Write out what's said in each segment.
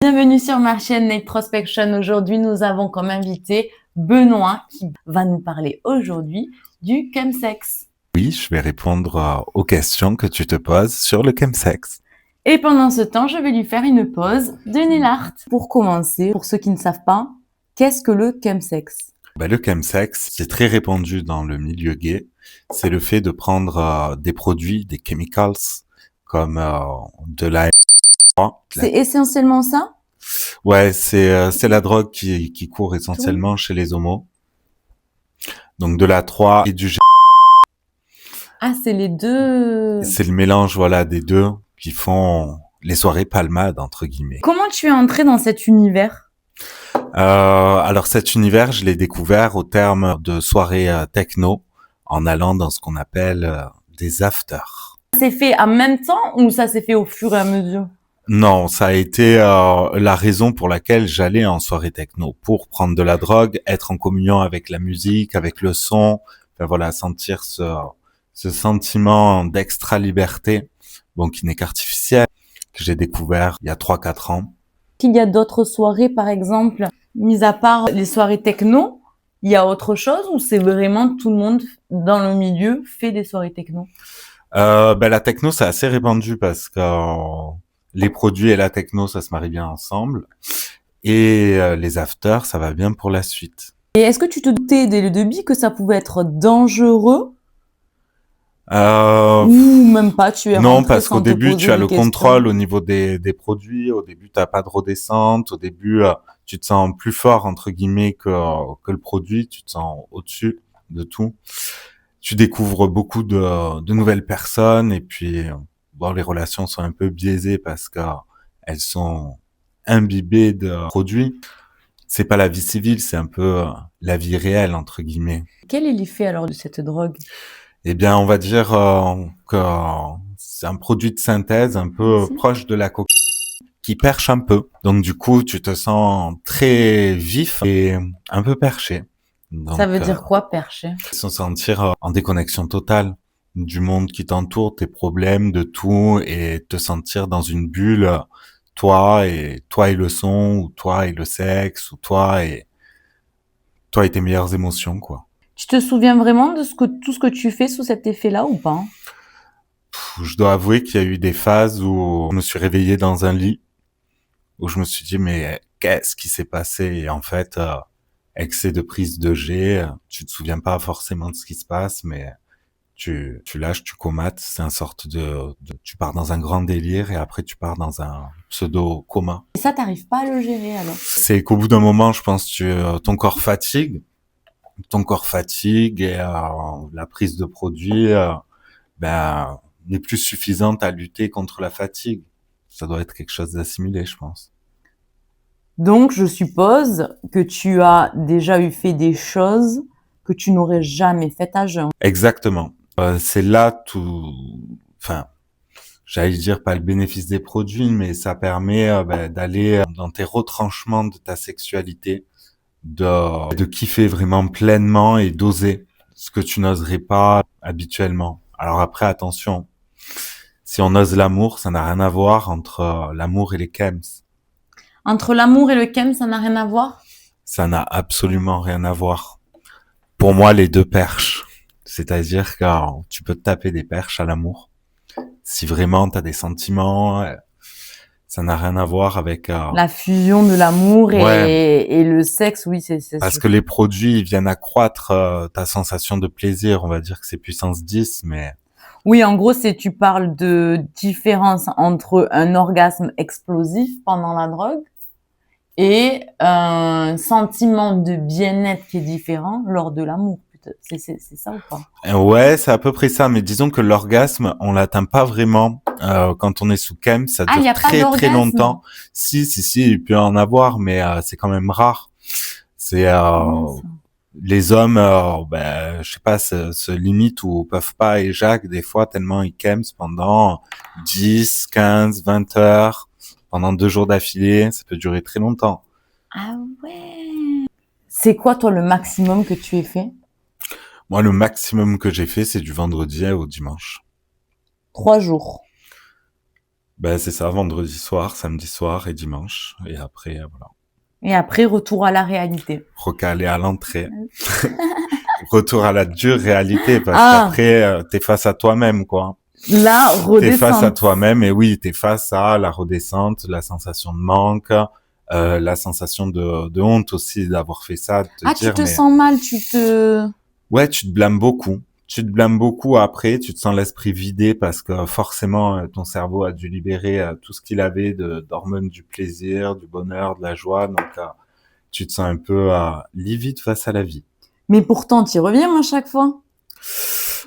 Bienvenue sur ma chaîne Nightrospection. Aujourd'hui, nous avons comme invité Benoît qui va nous parler aujourd'hui du chemsex. Oui, je vais répondre aux questions que tu te poses sur le chemsex. Et pendant ce temps, je vais lui faire une pause de nail art. Pour commencer, pour ceux qui ne savent pas, qu'est-ce que le chemsex? Le chemsex, c'est très répandu dans le milieu gay. C'est le fait de prendre des produits, des chemicals, comme de la M3. C'est essentiellement ça? Ouais, c'est la drogue qui court essentiellement chez les homos. Donc de la 3 et du G. Ah, c'est les deux. C'est le mélange, voilà, des deux qui font les soirées palmades, entre guillemets. Comment tu es entré dans cet univers? Alors cet univers, je l'ai découvert au terme de soirées techno, en allant dans ce qu'on appelle des afters. Ça s'est fait en même temps ou ça s'est fait au fur et à mesure? Non, ça a été la raison pour laquelle j'allais en soirée techno, pour prendre de la drogue, être en communion avec la musique, avec le son, enfin voilà, sentir ce sentiment d'extra liberté, bon, qui n'est qu'artificiel, que j'ai découvert il y a 3-4 ans. Qu'il y a d'autres soirées, par exemple, mis à part les soirées techno, il y a autre chose ou c'est vraiment tout le monde dans le milieu fait des soirées techno? La techno, c'est assez répandu parce que les produits et la techno, ça se marie bien ensemble. Et les afters, ça va bien pour la suite. Et est-ce que tu te doutais dès le début que ça pouvait être dangereux ou même pas, tu es Non, rentré parce sans qu'au te début, poser tu as des le questions? contrôle au niveau des produits. Au début, t'as pas de redescente. Au début, tu te sens plus fort, entre guillemets, que le produit. Tu te sens au-dessus de tout. Tu découvres beaucoup de nouvelles personnes. Et puis, bon, les relations sont un peu biaisées parce que elles sont imbibées de produits. C'est pas la vie civile, c'est un peu la vie réelle, entre guillemets. Quel est l'effet alors de cette drogue? Eh bien, on va dire que c'est un produit de synthèse un peu proche de la cocaïne qui perche un peu. Donc, du coup, tu te sens très vif et un peu perché. Donc, Ça veut dire quoi, perché? se sentir en déconnexion totale du monde qui t'entoure, tes problèmes, de tout, et te sentir dans une bulle, toi et le son, ou toi et le sexe, ou toi et tes meilleures émotions, quoi. Tu te souviens vraiment de tout ce que tu fais sous cet effet-là ou pas? Je dois avouer qu'il y a eu des phases où je me suis réveillé dans un lit, où je me suis dit, mais qu'est-ce qui s'est passé? Et en fait, excès de prise de G, tu te souviens pas forcément de ce qui se passe, mais tu lâches, tu comates, c'est une sorte tu pars dans un grand délire et après tu pars dans un pseudo-coma. Et ça, t'arrives pas à le gérer alors? C'est qu'au bout d'un moment, je pense, ton corps fatigue et la prise de produit, n'est plus suffisante à lutter contre la fatigue. Ça doit être quelque chose d'assimilé, je pense. Donc, je suppose que tu as déjà fait des choses que tu n'aurais jamais faites à jeun. Exactement. C'est là tout, enfin, j'allais dire pas le bénéfice des produits, mais ça permet d'aller dans tes retranchements de ta sexualité, de kiffer vraiment pleinement et d'oser ce que tu n'oserais pas habituellement. Alors après, attention, si on ose l'amour, ça n'a rien à voir entre l'amour et les chems. Entre l'amour et le chem, ça n'a rien à voir? Ça n'a absolument rien à voir. Pour moi, les deux perches. C'est-à-dire que tu peux te taper des perches à l'amour. Si vraiment tu as des sentiments, ça n'a rien à voir avec... La fusion de l'amour Ouais. et le sexe, oui, c'est Parce que les produits ils viennent accroître ta sensation de plaisir. On va dire que c'est puissance 10, mais... Oui, en gros, tu parles de différence entre un orgasme explosif pendant la drogue et un sentiment de bien-être qui est différent lors de l'amour. C'est ça ou pas? Ouais, c'est à peu près ça. Mais disons que l'orgasme, on l'atteint pas vraiment quand on est sous chem. Ça Ah, il y dure a pas très très d'orgasme? longtemps. Si, il peut en avoir, mais c'est quand même rare. C'est les hommes, je sais pas, se limitent ou peuvent pas éjac des fois tellement ils chems pendant 10, 15, 20 heures, pendant 2 jours d'affilée. Ça peut durer très longtemps. Ah ouais. C'est quoi, toi, le maximum que tu aies fait? Moi, le maximum que j'ai fait, c'est du vendredi au dimanche. 3 jours. Ben, c'est ça, vendredi soir, samedi soir et dimanche. Et après, voilà. Et après, retour à la réalité. Recalé à l'entrée. Retour à la dure réalité parce Ah, qu'après, t'es face à toi-même, quoi. la T'es face à redescente. toi-même et oui, t'es face à la redescente, la sensation de manque, la sensation de honte aussi d'avoir fait ça, de te Ah, tu dire, te mais sens mal, tu te... ouais, tu te blâmes beaucoup. Tu te blâmes beaucoup après, tu te sens l'esprit vidé parce que forcément, ton cerveau a dû libérer tout ce qu'il avait d'hormones du plaisir, du bonheur, de la joie. Donc, tu te sens un peu livide face à la vie. Mais pourtant, tu y reviens à chaque fois.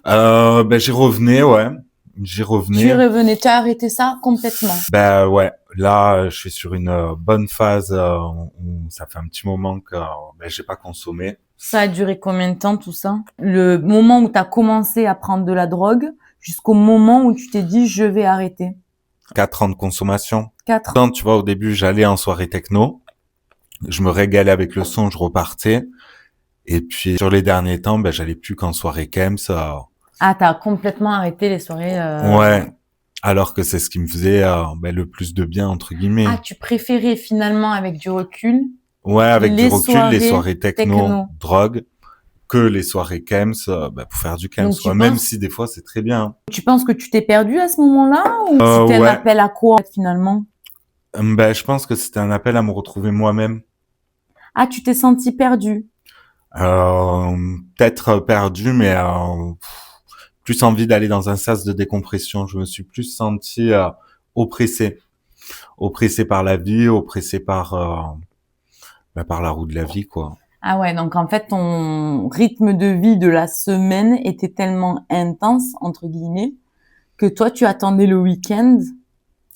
Ben, j'y revenais, ouais. J'y Tu y revenais. revenais, tu as arrêté ça complètement. Ben ouais, là, je suis sur une bonne phase où ça fait un petit moment que ben, j'ai pas consommé. Ça a duré combien de temps tout ça? Le moment où tu as commencé à prendre de la drogue jusqu'au moment où tu t'es dit je vais arrêter. 4 ans de consommation. 4. Quand tu vois, au début, j'allais en soirée techno, je me régalais avec le son, je repartais. Et puis sur les derniers temps, ben j'allais plus qu'en soirée Kems. Ah, t'as complètement arrêté les soirées. Ouais, alors que c'est ce qui me faisait ben, le plus de bien entre Ah, guillemets. tu préférais finalement avec du recul Ouais, avec du les recul, les soirées soirées techno, techno. drogue, que les soirées Kems, ben, pour faire du Kems, Donc quoi. Même si des fois c'est très bien. tu penses que tu t'es perdu à ce moment-là ou c'était un Ouais, appel à quoi finalement? ben je pense que c'était un appel à me retrouver moi-même. Ah, tu t'es senti perdu. Peut-être perdu, mais plus envie d'aller dans un sas de décompression. Je me suis plus senti oppressé, oppressé par la vie, oppressé par la roue de la vie, quoi. Ah ouais, donc en fait ton rythme de vie de la semaine était tellement intense entre guillemets que toi tu attendais le week-end.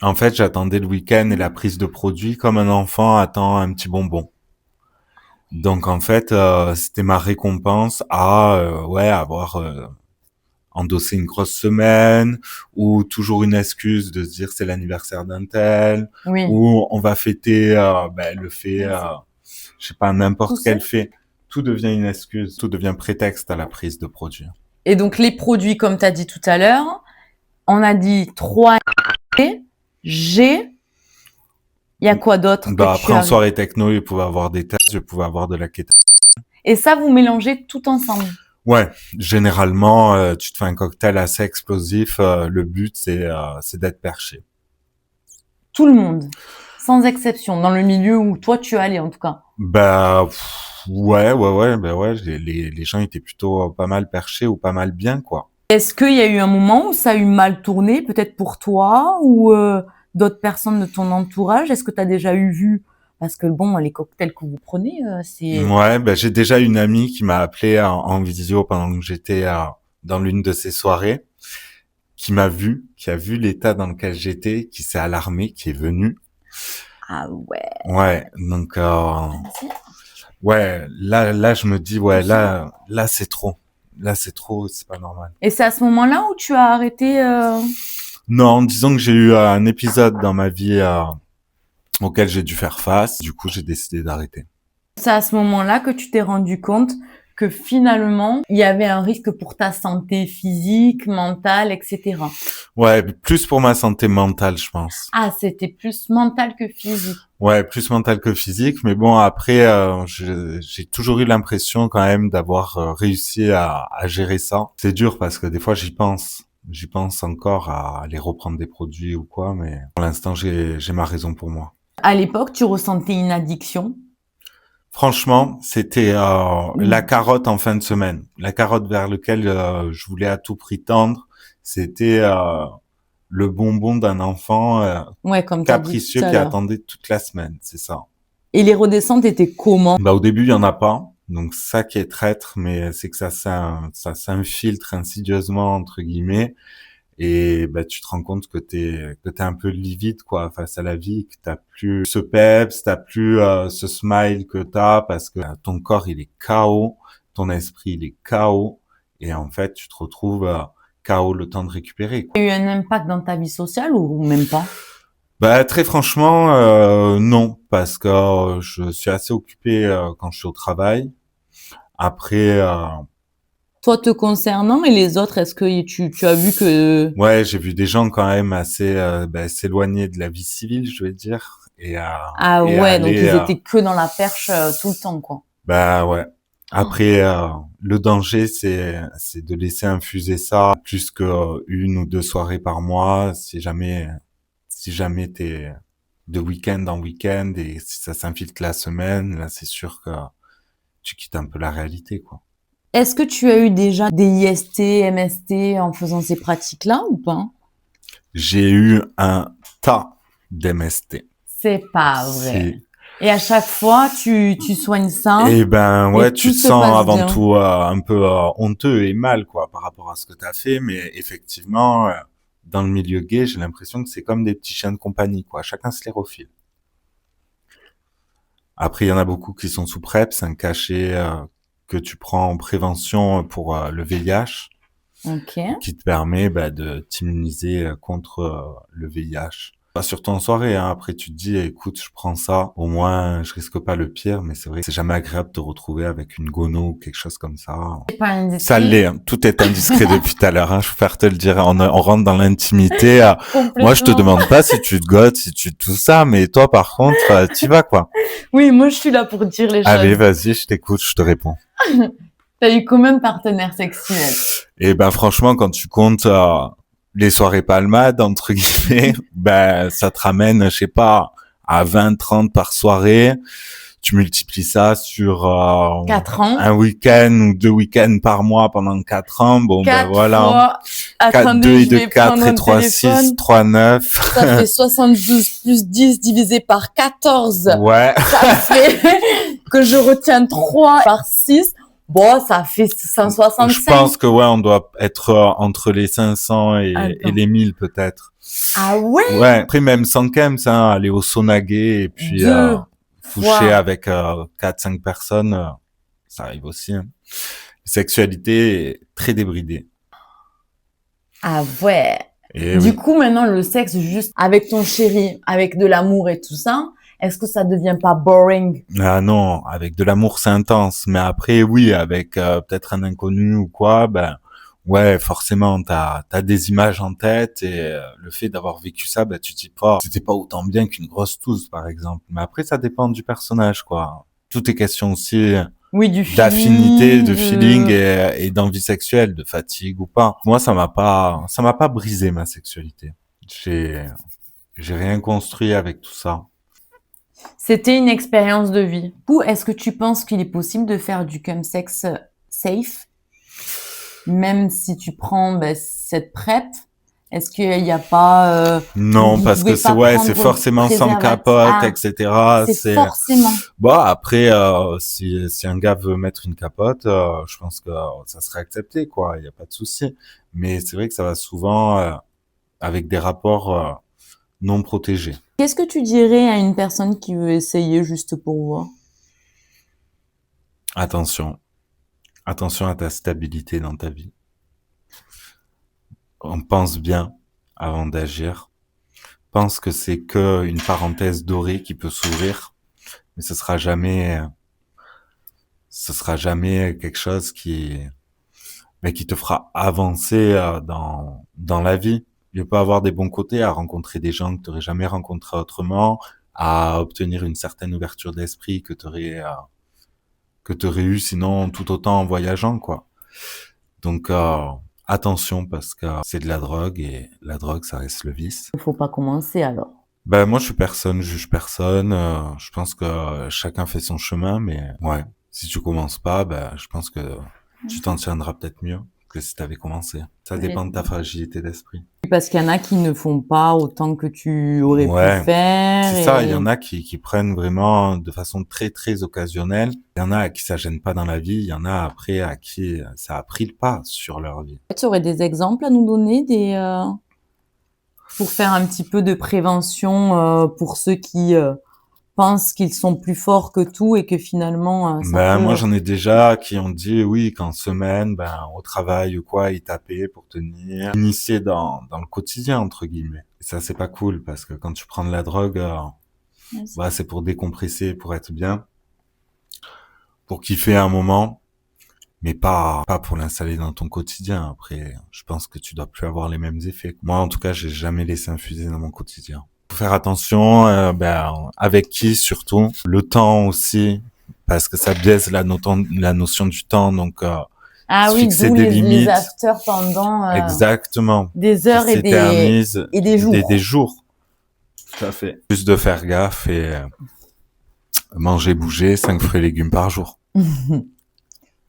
En fait, j'attendais le week-end et la prise de produit comme un enfant attend un petit bonbon. Donc en fait, c'était ma récompense à ouais avoir endossé une grosse semaine ou toujours une excuse de se dire c'est l'anniversaire d'un tel Oui. ou on va fêter ben, le fait je sais pas Tout n'importe quel ça. fait. Tout devient une excuse, tout devient prétexte à la prise de produit. Et donc les produits comme tu as dit tout à l'heure, on a dit 3 G, il y a quoi d'autre que Bah tu après en as? soirée techno, il pouvait avoir des tests, je pouvais avoir de la kéta. Et ça vous mélangez tout ensemble. Ouais, généralement, tu te fais un cocktail assez explosif. Le but, c'est d'être perché. Tout le monde, sans exception, dans le milieu où toi tu allais en tout cas. Bah ouais, bah ouais. Les gens étaient plutôt pas mal perchés ou pas mal bien, quoi. Est-ce qu'il y a eu un moment où ça a eu mal tourné, peut-être pour toi ou d'autres personnes de ton entourage? Est-ce que tu as déjà eu vu? Parce que bon, les cocktails que vous prenez, c'est... Ouais, bah j'ai déjà une amie qui m'a appelé en visio pendant que j'étais dans l'une de ces soirées, qui m'a vu, qui a vu l'état dans lequel j'étais, qui s'est alarmé, qui est venu. Ah ouais. Ouais, donc Merci. ouais, là je me dis ouais, là c'est trop. Là c'est trop, c'est pas normal. Et c'est à ce moment-là où tu as arrêté Non, disons que j'ai eu un épisode dans ma vie auquel j'ai dû faire face. Du coup, j'ai décidé d'arrêter. c'est à ce moment-là que tu t'es rendu compte que finalement, il y avait un risque pour ta santé physique, mentale, etc. Ouais, plus pour ma santé mentale, je pense. Ah, c'était plus mental que physique. Ouais, plus mentale que physique. Mais bon, après, j'ai toujours eu l'impression quand même d'avoir réussi à gérer ça. C'est dur parce que des fois, j'y pense. J'y pense encore à aller reprendre des produits ou quoi. Mais pour l'instant, j'ai ma raison pour moi. À l'époque, tu ressentais une addiction. Franchement, c'était la carotte en fin de semaine. La carotte vers laquelle je voulais à tout prix tendre. C'était le bonbon d'un enfant Ouais, comme tu as dit capricieux tout à qui l'heure. attendait toute la semaine, c'est ça. Et les redescentes étaient comment? Bah au début, il y en a pas. Donc ça qui est traître, mais c'est que ça s'infiltre insidieusement entre guillemets et bah tu te rends compte que t'es un peu livide quoi face à la vie, que t'as plus ce peps, t'as plus ce smile que t'as parce que ton corps il est KO, ton esprit il est KO et en fait tu te retrouves KO le temps de récupérer quoi. Il y a eu un impact dans ta vie sociale ou même pas? Bah très franchement non parce que je suis assez occupé quand je suis au travail. Après Toi te concernant et les autres, est-ce que tu as vu que... Ouais, j'ai vu des gens quand même assez s'éloigner de la vie civile, je vais dire, Ah et ouais, donc aller ils étaient que dans la perche tout le temps, quoi. bah ouais. Après, le danger, c'est de laisser infuser ça plus que une ou deux soirées par mois, si jamais t'es de week-end en week-end et si ça s'infiltre la semaine, là, c'est sûr que tu quittes un peu la réalité, quoi. Est-ce que tu as eu déjà des IST, MST en faisant ces pratiques-là ou pas? J'ai eu un tas d'MST. C'est pas vrai. Si. Et à chaque fois, tu soignes ça Eh ben et ouais, tu tout te se sens passe avant bien. tout un peu honteux et mal quoi par rapport à ce que tu as fait, mais effectivement, dans le milieu gay, j'ai l'impression que c'est comme des petits chiens de compagnie quoi. Chacun se les refile. Après, il y en a beaucoup qui sont sous PrEP, c'est un cachet que tu prends en prévention pour le VIH, Ok. qui te permet de t'immuniser contre le VIH. Pas surtout en soirée, hein. Après tu te dis, écoute, je prends ça, au moins je risque pas le pire, mais c'est vrai que c'est jamais agréable de te retrouver avec une gono ou quelque chose comme ça. C'est pas Ça indiscret. l'est, hein. Tout est indiscret depuis tout à l'heure, hein. Je préfère te le dire, on rentre dans l'intimité. Moi, je te Complètement. demande pas si tu te gottes, si tu tout ça, mais toi, par contre, t'y vas, quoi. Oui, moi je suis là pour dire les Allez, choses. vas-y, je t'écoute, je te réponds. T'as eu combien de partenaires sexuels? Et ben, franchement, quand tu comptes les soirées palmades, entre guillemets, ben, ça te ramène, je sais pas, à 20, 30 par soirée. Tu multiplies ça sur 4 ans. un week-end ou 2 week-ends par mois pendant 4 ans. Bon, ben 4 voilà. fois. 4, 2 Attendez, et je 2, vais 4 prendre et un 3, 6, téléphone. 3, 9. Ça fait 72 plus 10 divisé par 14. Ouais. Ça fait que je retiens 3 par 6. Bon, ça fait Je 165. pense que ouais, on doit être entre les 500 et Attends. les 1000 peut-être. Ah ouais? Ouais. Après même sans cam, ça, aller au sauna gay et puis 2 coucher fois. avec 4-5 personnes, ça arrive aussi. Hein. La sexualité est très débridée. Ah ouais. Et Du oui. coup, maintenant, le sexe juste avec ton chéri, avec de l'amour et tout ça, est-ce que ça devient pas boring? Ah non, avec de l'amour c'est intense, mais après oui, avec peut-être un inconnu ou quoi, ben ouais, forcément t'as des images en tête et le fait d'avoir vécu ça, ben tu te dis pas c'était pas autant bien qu'une grosse tousse par exemple. Mais après ça dépend du personnage quoi. Tout est question aussi Oui, du d'affinité, feeling, de feeling de... et d'envie sexuelle, de fatigue ou pas. Moi ça m'a pas brisé ma sexualité. J'ai j'ai rien construit avec tout ça. C'était une expérience de vie. Ou est-ce que tu penses qu'il est possible de faire du cum-sex safe, même si tu prends cette PrEP? Est-ce qu'il n'y a pas... Non, vous parce que pouvez c'est pas ouais, c'est prendre forcément sans préservatif? capote, Ah, etc. c'est C'est forcément. bon après, si un gars veut mettre une capote, je pense que ça serait accepté, quoi. Il y a pas de souci. Mais c'est vrai que ça va souvent avec des rapports non protégés. Qu'est-ce que tu dirais à une personne qui veut essayer juste pour voir? Attention, attention à ta stabilité dans ta vie. On pense bien avant d'agir. Pense que c'est que une parenthèse dorée qui peut s'ouvrir, mais ce sera jamais quelque chose qui te fera avancer dans la vie. Il peut avoir des bons côtés à rencontrer des gens que tu n'aurais jamais rencontrés autrement, à obtenir une certaine ouverture d'esprit que t'aurais eu sinon tout autant en voyageant quoi. Donc attention parce que c'est de la drogue et la drogue ça reste le vice. Il faut pas commencer alors. Ben moi je suis personne, je juge personne. Je pense que chacun fait son chemin, mais ouais, si tu commences pas, je pense que tu t'en tiendras peut-être mieux que si t'avais commencé. Ça dépend de ta fragilité d'esprit. Parce qu'il y en a qui ne font pas autant que tu aurais pu Ouais, faire. c'est ça. Il y Et... en a qui prennent vraiment de façon très très occasionnelle. Il y en a à qui ça gêne pas dans la vie. Il y en a après à qui ça a pris le pas sur leur vie. Tu aurais des exemples à nous donner pour faire un petit peu de prévention pour ceux qui pensent qu'ils sont plus forts que tout et que finalement ça peut... Moi j'en ai déjà qui ont dit oui qu'en semaine, au travail ou quoi, ils tapaient pour tenir, initier dans le quotidien entre guillemets. Et ça c'est pas cool parce que quand tu prends de la drogue, c'est pour décompresser, pour être bien, pour kiffer un moment. mais pas pour l'installer dans ton quotidien. Après, je pense que tu dois plus avoir les mêmes effets. Moi, en tout cas, j'ai jamais laissé infuser dans mon quotidien. Faut faire attention, avec qui surtout, le temps aussi, parce que ça biaise la notion du temps, donc Ah se oui, fixer d'où des les limites. afters pendant Exactement. des heures Qui s'éternisent et des jours. des jours. Tout à fait. Plus de faire gaffe et manger, bouger, 5 fruits et légumes par jour.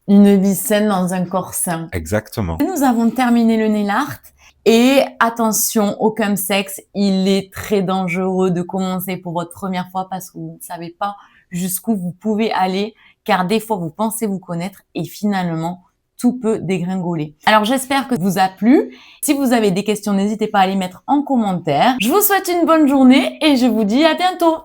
Une vie saine dans un corps sain. Exactement. Nous avons terminé le nail art. Et attention, au chemsex, il est très dangereux de commencer pour votre première fois parce que vous ne savez pas jusqu'où vous pouvez aller, car des fois vous pensez vous connaître et finalement tout peut dégringoler. Alors j'espère que ça vous a plu. Si vous avez des questions, n'hésitez pas à les mettre en commentaire. Je vous souhaite une bonne journée et je vous dis à bientôt.